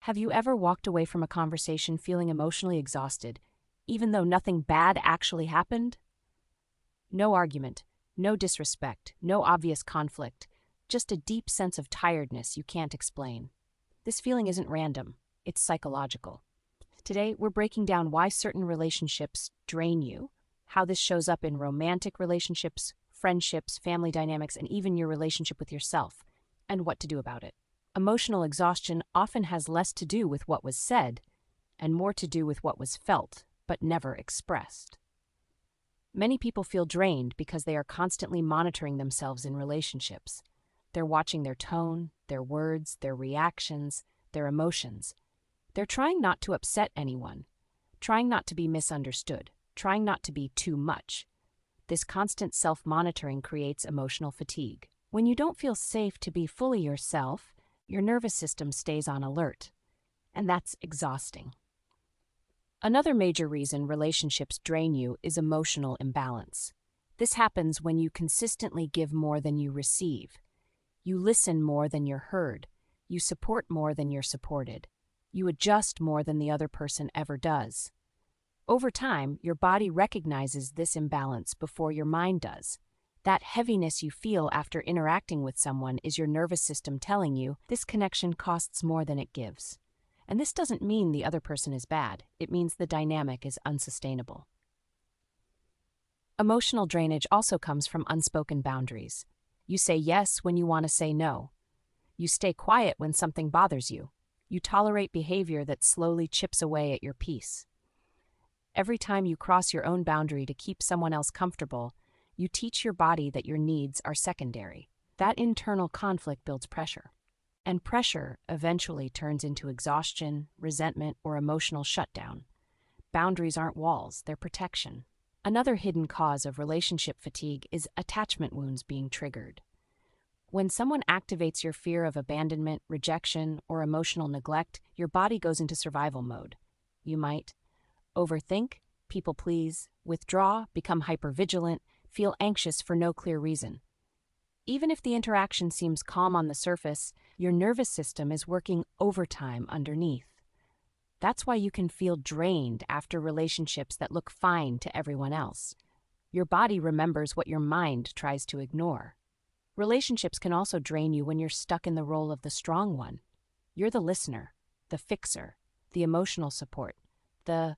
Have you ever walked away from a conversation feeling emotionally exhausted, even though nothing bad actually happened? No argument, no disrespect, no obvious conflict, just a deep sense of tiredness you can't explain. This feeling isn't random, it's psychological. Today, we're breaking down why certain relationships drain you, how this shows up in romantic relationships, friendships, family dynamics, and even your relationship with yourself, and what to do about it. Emotional exhaustion often has less to do with what was said and more to do with what was felt, but never expressed. Many people feel drained because they are constantly monitoring themselves in relationships. They're watching their tone, their words, their reactions, their emotions. They're trying not to upset anyone, trying not to be misunderstood, trying not to be too much. This constant self-monitoring creates emotional fatigue. When you don't feel safe to be fully yourself, your nervous system stays on alert, and that's exhausting. Another major reason relationships drain you is emotional imbalance. This happens when you consistently give more than you receive. You listen more than you're heard. You support more than you're supported. You adjust more than the other person ever does. Over time, your body recognizes this imbalance before your mind does. That heaviness you feel after interacting with someone is your nervous system telling you this connection costs more than it gives. And this doesn't mean the other person is bad. It means the dynamic is unsustainable. Emotional drainage also comes from unspoken boundaries. You say yes when you want to say no. You stay quiet when something bothers you. You tolerate behavior that slowly chips away at your peace. Every time you cross your own boundary to keep someone else comfortable, you teach your body that your needs are secondary. That internal conflict builds pressure. And pressure eventually turns into exhaustion, resentment, or emotional shutdown. Boundaries aren't walls, they're protection. Another hidden cause of relationship fatigue is attachment wounds being triggered. When someone activates your fear of abandonment, rejection, or emotional neglect, your body goes into survival mode. You might overthink, people please, withdraw, become hypervigilant, feel anxious for no clear reason. Even if the interaction seems calm on the surface, your nervous system is working overtime underneath. That's why you can feel drained after relationships that look fine to everyone else. Your body remembers what your mind tries to ignore. Relationships can also drain you when you're stuck in the role of the strong one. You're the listener, the fixer, the emotional support, the